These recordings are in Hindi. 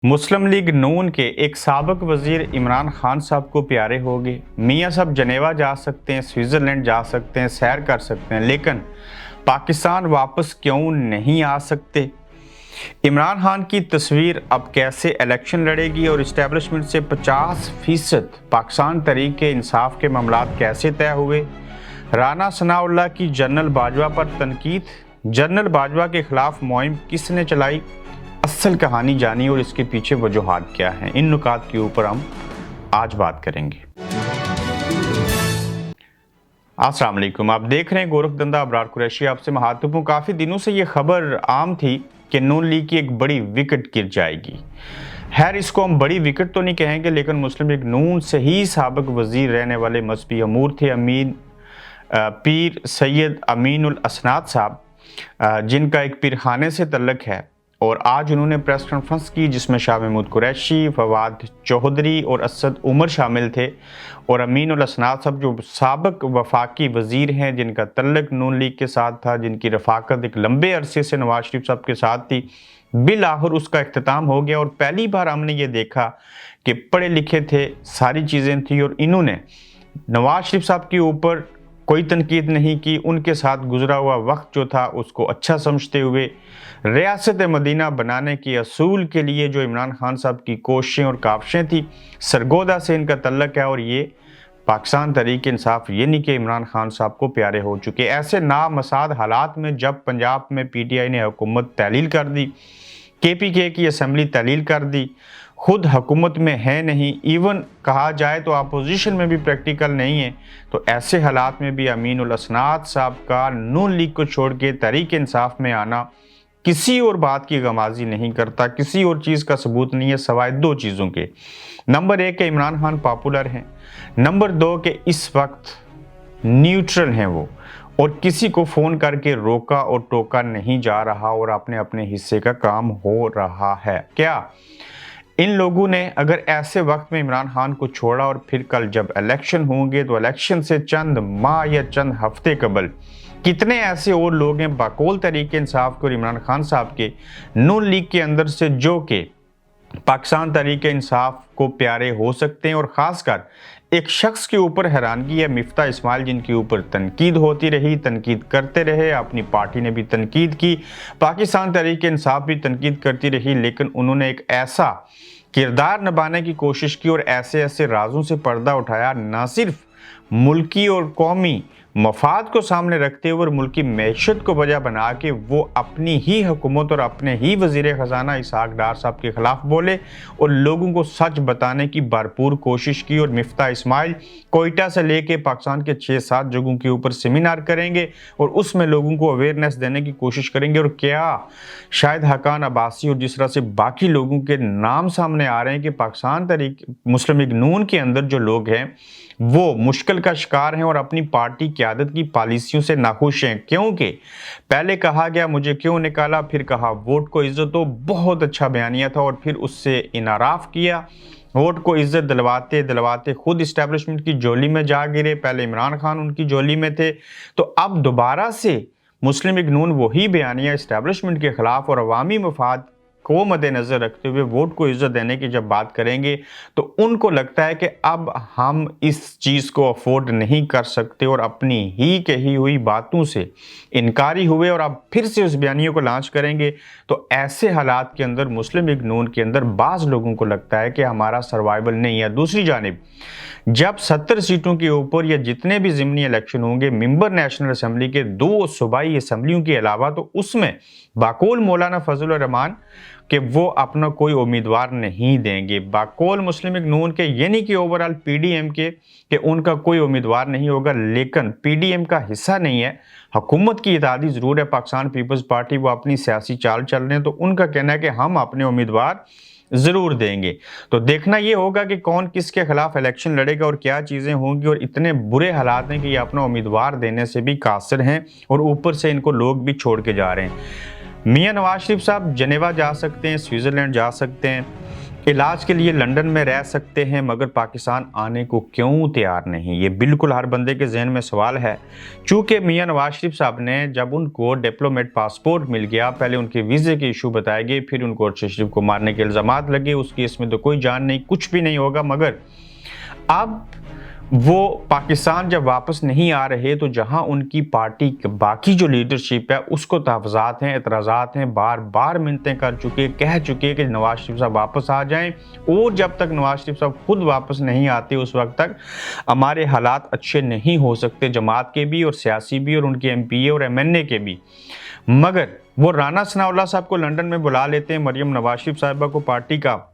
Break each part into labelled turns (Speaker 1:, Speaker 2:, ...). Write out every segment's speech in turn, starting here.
Speaker 1: मुस्लिम लीग नून के एक साबिक वजीर इमरान खान साहब को प्यारे हो गए। मियाँ साहब जनेवा जा सकते हैं, स्विट्ज़रलैंड जा सकते हैं, सैर कर सकते हैं, लेकिन पाकिस्तान वापस क्यों नहीं आ सकते? इमरान खान की तस्वीर अब कैसे इलेक्शन लड़ेगी और इस्टेब्लिशमेंट से 50% पाकिस्तान तहरीक इंसाफ के मामलात कैसे तय हुए? राना सनाउल्लाह की जनरल बाजवा पर तनकीद, जनरल बाजवा के खिलाफ मुहिम किसने चलाई? असल कहानी जानिए और इसके पीछे वजूहात क्या हैं। इन नुकात के ऊपर हम आज बात करेंगे। अस्सलाम वालेकुम, आप देख रहे हैं गोरखधंधा अबरार कुरैशी आपसे महत्वपूर्ण। काफ़ी दिनों से ये खबर आम थी कि नून लीग की एक बड़ी विकेट गिर जाएगी। खैर, इसको हम बड़ी विकेट तो नहीं कहेंगे, लेकिन मुस्लिम लीग नून से ही साबिक वजीर रहने वाले मजहबी अमूर थे पीर सैयद अमीनुल असनाद साहब, जिनका एक पीरखाने से तल्लक है। और आज उन्होंने प्रेस कॉन्फ्रेंस की जिसमें शाह महमूद कुरैशी, फवाद चौधरी और असद उमर शामिल थे। और अमीनुल असनाद साहब जो साबिक वफाकी वज़ीर हैं, जिनका तल्लक नून लीग के साथ था, जिनकी रफाकत एक लंबे अरसे से नवाज शरीफ साहब के साथ थी, बिलाखिर उसका इख्तिताम हो गया। और पहली बार हमने ये देखा कि पढ़े लिखे थे, सारी चीज़ें थी, और इन्होंने नवाज शरीफ साहब के ऊपर कोई तनकीद नहीं की। उनके साथ गुजरा हुआ वक्त जो था उसको अच्छा समझते हुए रियासत मदीना बनाने के असूल के लिए जो इमरान खान साहब की कोशिशें और काविशें थी, सरगोदा से इनका तल्लक है। और ये पाकिस्तान तहरीक इंसाफ ये नहीं कि इमरान खान साहब को प्यारे हो चुके। ऐसे नामसाद हालात में जब पंजाब में PTI ने हुकूमत तहलील कर दी, KPK की असम्बली तहलील कर दी, खुद हुकूमत में है नहीं, इवन कहा जाए तो अपोजिशन में भी प्रैक्टिकल नहीं है, तो ऐसे हालात में भी अमीनुल असनाद साहब का नून लीग को छोड़ के तहरीक इंसाफ में आना किसी और बात की गमाजी नहीं करता, किसी और चीज़ का सबूत नहीं है सवाए दो चीज़ों के। नंबर 1 के इमरान खान पॉपुलर हैं, नंबर 2 के इस वक्त न्यूट्रल हैं वो, और किसी को फ़ोन करके रोका और टोका नहीं जा रहा और अपने अपने हिस्से का काम हो रहा है। क्या इन लोगों ने अगर ऐसे वक्त में इमरान खान को छोड़ा और फिर कल जब इलेक्शन होंगे तो इलेक्शन से चंद माह या चंद हफ्ते कबल कितने ऐसे और लोग हैं बाकौल तरीके इंसाफ के और इमरान खान साहब के नून लीग के अंदर से जो कि पाकिस्तान तहरीक इंसाफ को प्यारे हो सकते हैं। और ख़ासकर एक शख्स के ऊपर हैरानगी है, मिफ्ता इस्माइल, जिनके ऊपर तनकीद होती रही, तनकीद करते रहे, अपनी पार्टी ने भी तनकीद की, पाकिस्तान तहरीक इंसाफ भी तनकीद करती रही, लेकिन उन्होंने एक ऐसा किरदार निभाने की कोशिश की और ऐसे ऐसे राजों से पर्दा उठाया, ना सिर्फ मुल्की और कौमी मफाद को सामने रखते हुए और मुल्की मैशत को वजह बना के वो अपनी ही हुकूमत और अपने ही वज़ीर ख़जाना इसहाक डार साहब के ख़िलाफ़ बोले और लोगों को सच बताने की भरपूर कोशिश की। और मिफ्ता इस्माइल कोयटा से लेके पाकिस्तान के 6-7 जगहों के ऊपर सेमिनार करेंगे और उसमें लोगों को अवेयरनेस देने की कोशिश करेंगे। और क्या शायद हकान अब्बासी और जिस तरह से बाकी लोगों के नाम सामने आ रहे हैं कि पाकिस्तान तहरीक मुस्लिम लीग नून के अंदर जो लोग हैं वो मुश्किल का शिकार हैं और अपनी पार्टी क़यादत की पॉलिसियों से नाखुश हैं। क्योंकि पहले कहा गया मुझे क्यों निकाला, फिर कहा वोट को इज्जत दो, बहुत अच्छा बयानिया था, और फिर उससे इनाराफ किया। वोट को इज्जत दिलवाते दिलवाते खुद इस्टेब्लिशमेंट की जोली में जा गिरे। पहले इमरान खान उनकी जोली में थे, तो अब दोबारा से मुस्लिम लीग नून वही बयानिया इस्टेब्लिशमेंट के ख़िलाफ़ और अवामी मफाद को मद्देनज़र रखते हुए वोट को इज्जत देने की जब बात करेंगे तो उनको लगता है कि अब हम इस चीज़ को अफोर्ड नहीं कर सकते और अपनी ही कही हुई बातों से इनकारी हुए और अब फिर से उस बयानियों को लॉन्च करेंगे। तो ऐसे हालात के अंदर मुस्लिम लीग नून के अंदर बाज़ लोगों को लगता है कि हमारा सर्वाइवल नहीं है। दूसरी जानिब जब 70 सीटों के ऊपर या जितने भी ज़िमनी इलेक्शन होंगे मेंबर नेशनल असम्बली के 2 सूबाई असम्बलियों के अलावा, तो उसमें बाकौल मौलाना फजल रहमान कि वो अपना कोई उम्मीदवार नहीं देंगे। बाकौल मुस्लिम लीग नून के यानी कि ओवरऑल PDM के कि उनका कोई उम्मीदवार नहीं होगा, लेकिन PDM का हिस्सा नहीं है, हुकूमत की इत्तेहादी ज़रूर है पाकिस्तान पीपल्स पार्टी, वो अपनी सियासी चाल चल रहे हैं, तो उनका कहना है कि हम अपने उम्मीदवार ज़रूर देंगे। तो देखना ये होगा कि कौन किसके खिलाफ इलेक्शन लड़ेगा और क्या चीज़ें होंगी। और इतने बुरे हालात हैं कि ये अपना उम्मीदवार देने से भी कासिर हैं और ऊपर से इनको लोग भी छोड़ के जा रहे हैं। मियाँ नवाज शरीफ साहब जनेवा जा सकते हैं, स्विट्ज़रलैंड जा सकते हैं, इलाज के लिए लंदन में रह सकते हैं मगर पाकिस्तान आने को क्यों तैयार नहीं, ये बिल्कुल हर बंदे के जहन में सवाल है। चूंकि मियां नवाज शरीफ साहब ने जब उनको डिप्लोमेट पासपोर्ट मिल गया, पहले उनके वीज़े के इशू बताए गए, फिर उनको अरशद शरीफ को मारने के इल्ज़ामात लगे, उसकी इसमें तो कोई जान नहीं, कुछ भी नहीं होगा। मगर अब वो पाकिस्तान जब वापस नहीं आ रहे तो जहां उनकी पार्टी बाकी जो लीडरशिप है उसको तहफ़्ज़ात हैं, एतराज़ात हैं, बार बार मिन्नतें कर चुके, कह चुके कि नवाज शरीफ साहब वापस आ जाएं, और जब तक नवाज शरीफ साहब खुद वापस नहीं आते उस वक्त तक हमारे हालात अच्छे नहीं हो सकते, जमात के भी और सियासी भी और उनके MPA और MNA के भी। मगर वो राना सनाउल्लाह साहब को लंदन में बुला लेते हैं, मरियम नवाज शरीफ साहिबा को पार्टी का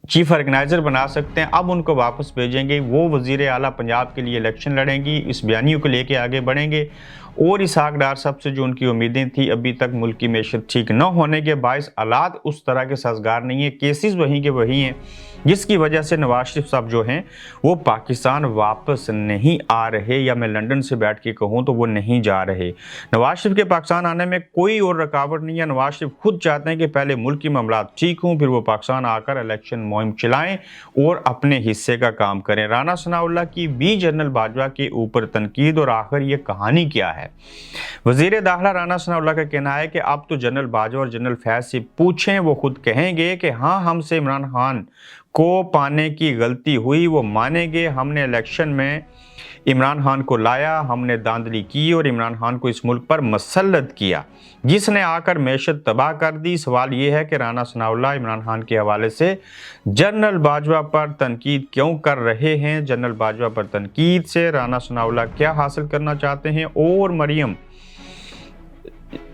Speaker 1: चीफ ऑर्गेनाइजर बना सकते हैं, अब उनको वापस भेजेंगे, वो वजीर आला पंजाब के लिए इलेक्शन लड़ेंगी, इस बयानियों को लेके आगे बढ़ेंगे। और इसहाक डार साहब से जो उनकी उम्मीदें थी, अभी तक मुल्क की मैशत ठीक न होने के बायस हालात उस तरह के साजगार नहीं है, केसेस वहीं के वहीं हैं, जिसकी वजह से नवाज शरीफ साहब जो हैं वो पाकिस्तान वापस नहीं आ रहे, या मैं लंदन से बैठ के कहूँ तो वो नहीं जा रहे। नवाज शरीफ के पाकिस्तान आने में कोई और रुकावट नहीं है। नवाज शरीफ खुद चाहते हैं कि पहले मुल्क की मामलात ठीक हों, फिर वो पाकिस्तान आकर इलेक्शन मुहिम चलाएं और अपने हिस्से का काम करें। राना सनाउल्लाह की भी जनरल बाजवा के ऊपर तनकीद, और आखिर ये कहानी क्या है? वजीर दाखिला राना सनाउल्लाह का कहना है कि अब तो जनरल बाजवा और जनरल फैज से पूछें, वो खुद कहेंगे कि हाँ, हमसे इमरान खान को पाने की गलती हुई, वो मानेंगे। हमने इलेक्शन में इमरान खान को लाया, हमने धांधली की और इमरान खान को इस मुल्क पर मसल्लत किया, जिसने आकर मैशत तबाह कर दी। सवाल ये है कि राना सनाउल्लाह इमरान खान के हवाले से जनरल बाजवा पर तनकीद क्यों कर रहे हैं? जनरल बाजवा पर तनकीद से राना सनाउल्लाह क्या हासिल करना चाहते हैं? और मरियम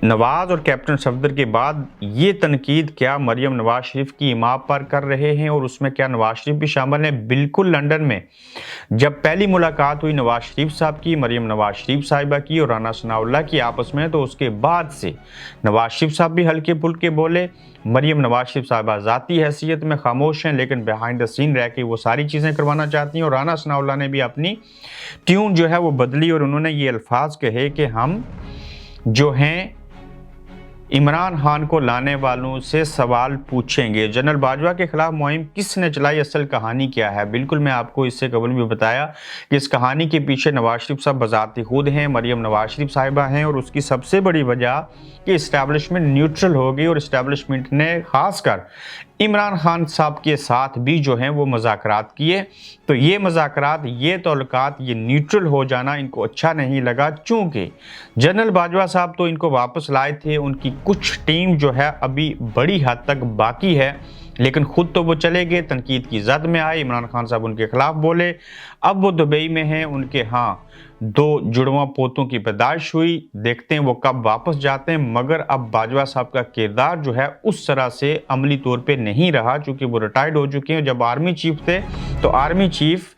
Speaker 1: नवाज और कैप्टन सफदर के बाद ये तनकीद क्या मरियम नवाज शरीफ की इमाम पर कर रहे हैं, और उसमें क्या नवाज शरीफ भी शामिल हैं? बिल्कुल। लंदन में जब पहली मुलाकात हुई नवाज शरीफ साहब की, मरियम नवाज शरीफ साहिबा की और राना सनाउल्लाह की आपस में, तो उसके बाद से नवाज शरीफ साहब भी हल्के फुल्के बोले। मरियम नवाज शरीफ साहिबा ज़ाती हैसियत में खामोश हैं, लेकिन बिहाइंड द सीन रह के वो सारी चीज़ें करवाना चाहती हैं। और राना सनाउल्लाह ने भी अपनी ट्यून जो है वो बदली, और उन्होंने ये अल्फाज कहे कि हम जो हैं इमरान खान को लाने वालों से सवाल पूछेंगे। जनरल बाजवा के खिलाफ मुहिम किसने चलाई, असल कहानी क्या है? बिल्कुल, मैं आपको इससे कबल भी बताया कि इस कहानी के पीछे नवाज शरीफ साहब बजाते खुद हैं, मरियम नवाज शरीफ साहिबा हैं, और उसकी सबसे बड़ी वजह कि इस्टेब्लिशमेंट न्यूट्रल हो गई, और इस्टेब्लिशमेंट ने खासकर इमरान खान साहब के साथ भी जो हैं वो मुज़ाकरात किए। तो ये मुज़ाकरात, ये तल्लुकात, ये न्यूट्रल हो जाना इनको अच्छा नहीं लगा, चूँकि जनरल बाजवा साहब तो इनको वापस लाए थे, उनकी कुछ टीम जो है अभी बड़ी हद तक बाकी है, लेकिन खुद तो वो चले गए, तनकीद की जद में आए, इमरान खान साहब उनके खिलाफ बोले। अब वो दुबई में हैं, उनके यहाँ 2 जुड़वा पोतों की पैदाइश हुई, देखते हैं वो कब वापस जाते हैं। मगर अब बाजवा साहब का किरदार जो है उस तरह से अमली तौर पे नहीं रहा, चूँकि वो रिटायर्ड हो चुके हैं। जब आर्मी चीफ थे तो आर्मी चीफ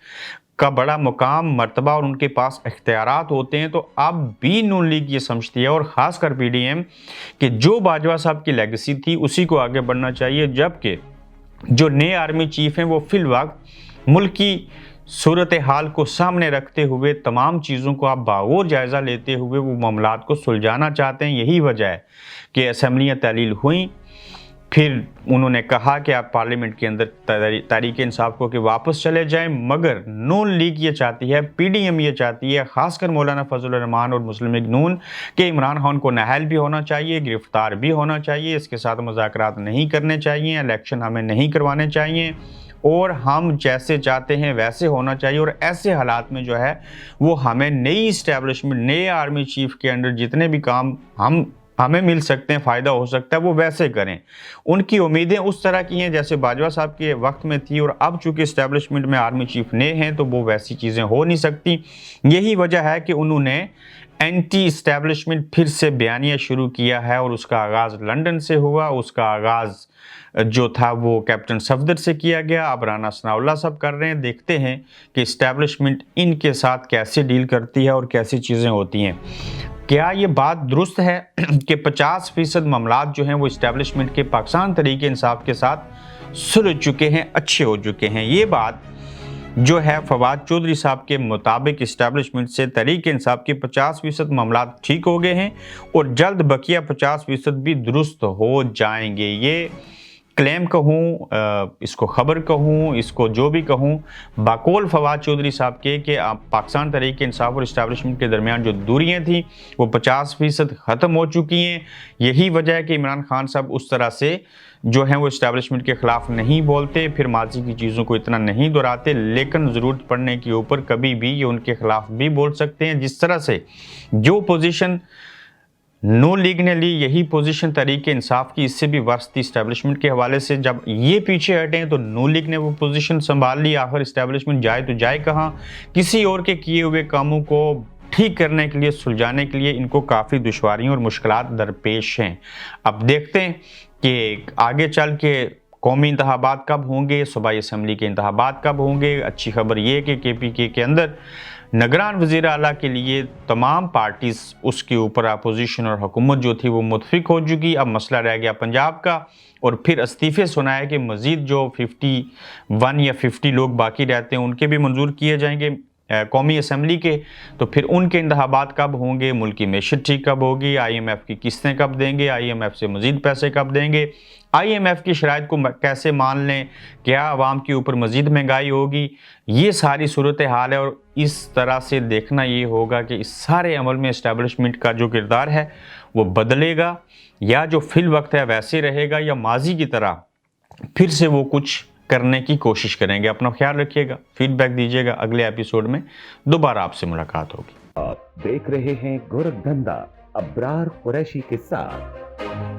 Speaker 1: का बड़ा मुकाम, मर्तबा और उनके पास इख्तियारात होते हैं, तो अब भी नून लीग ये समझती है, और ख़ासकर PDM, कि जो बाजवा साहब की लेगेसी थी उसी को आगे बढ़ना चाहिए। जबकि जो नए आर्मी चीफ हैं वो फिल वक्त मुल्क की सूरत हाल को सामने रखते हुए, तमाम चीज़ों को आप बागौर जायज़ा लेते हुए वो मामलात को सुलझाना चाहते हैं। यही वजह है कि असम्बलियाँ तहलील हुई, फिर उन्होंने कहा कि आप पार्लियामेंट के अंदर तहरीक इंसाफ को कि वापस चले जाएं। मगर नून लीग ये चाहती है, PDM ये चाहती है, खासकर मौलाना फजलुर रहमान और मुस्लिम लीग नून, कि इमरान खान को नाहल भी होना चाहिए, गिरफ्तार भी होना चाहिए, इसके साथ मुज़ाकरात नहीं करने चाहिए, इलेक्शन हमें नहीं करवाने चाहिए, और हम जैसे चाहते हैं वैसे होना चाहिए। और ऐसे हालात में जो है वो हमें नई इस्टेब्लिशमेंट, नए आर्मी चीफ के अंडर जितने भी काम हमें मिल सकते हैं, फ़ायदा हो सकता है, वो वैसे करें। उनकी उम्मीदें उस तरह की हैं जैसे बाजवा साहब के वक्त में थी, और अब चूँकि इस्टेब्लिशमेंट में आर्मी चीफ नए हैं तो वो वैसी चीज़ें हो नहीं सकती। यही वजह है कि उन्होंने एंटी इस्टेब्लिशमेंट फिर से बयानिया शुरू किया है, और उसका आगाज़ लंदन से हुआ। उसका आगाज़ जो था वो कैप्टन सफदर से किया गया, अब राना सनाउल्लाह साहब कर रहे हैं। देखते हैं कि इस्टेब्लिशमेंट इनके साथ कैसे डील करती है और कैसी चीज़ें होती हैं। क्या ये बात दुरुस्त है कि 50% मामलात जो हैं वो इस्टेब्लिशमेंट के पाकिस्तान तरीके इंसाफ के साथ सुलझ चुके हैं, अच्छे हो चुके हैं? ये बात जो है फवाद चौधरी साहब के मुताबिक इस्टेब्लिशमेंट से तहरीक इंसाफ के 50% मामलात ठीक हो गए हैं, और जल्द बकिया 50% भी दुरुस्त हो जाएंगे। ये क्लेम कहूँ, इसको खबर कहूँ, इसको जो भी कहूँ, बाकौल फवाद चौधरी साहब के कि पाकिस्तान तहरीक इंसाफ और इस्टेब्लिशमेंट के दरमियान जो दूरियाँ थी वो 50% ख़त्म हो चुकी हैं। यही वजह है कि इमरान खान साहब उस तरह से जो हैं वो इस्टेब्लिशमेंट के ख़िलाफ़ नहीं बोलते, फिर माजी की चीज़ों को इतना नहीं दोहराते, लेकिन ज़रूरत पड़ने के ऊपर कभी भी ये उनके ख़िलाफ़ भी बोल सकते हैं। जिस तरह से जो पोजीशन नून लीग ने ली, यही पोजीशन तहरीक इंसाफ की इससे भी वर्स थी इस्टेब्लिशमेंट के हवाले से। जब ये पीछे हटे तो नून लीग ने वो पोजीशन संभाल ली। आखिर इस्टेब्लिशमेंट जाए तो जाए कहाँ? किसी और के किए हुए कामों को ठीक करने के लिए, सुलझाने के लिए इनको काफ़ी दुश्वारियों और मुश्किलात दरपेश हैं। अब देखते हैं कि आगे चल के कौमी इंतखाबात कब होंगे, सूबाई असम्बली के इंतखाबात कब होंगे। अच्छी खबर ये है कि KPK के अंदर निगरान वज़ीर आला के लिए तमाम पार्टीज़ उसके ऊपर अपोजिशन और हुकूमत जो थी वो मुतफिक हो चुकी। अब मसला रह गया पंजाब का, और फिर इस्तीफ़े सुनाए कि मज़ीद जो 51 या 50 लोग बाकी रहते हैं उनके भी मंजूर किए जाएंगे कौमी असम्बली के। तो फिर उनके इंतखाबात कब होंगे, मुल्क की मैशत ठीक कब होगी, IMF की किस्तें कब देंगे, IMF से मज़ीद पैसे कब देंगे, IMF की शराइत को कैसे मान लें, क्या आवाम के ऊपर मज़ीद महंगाई होगी। ये सारी सूरत हाल है, और इस तरह से देखना ये होगा कि इस सारे अमल में इस्टेब्लिशमेंट का जो किरदार है वो बदलेगा, या जो फिल वक्त है वैसे रहेगा, या माजी की तरह फिर से वो कुछ करने की कोशिश करेंगे। अपना ख्याल रखिएगा, फीडबैक दीजिएगा। अगले एपिसोड में दोबारा आपसे मुलाकात होगी।
Speaker 2: आप देख रहे हैं गोरखधंधा अब्रार कुरैशी के साथ।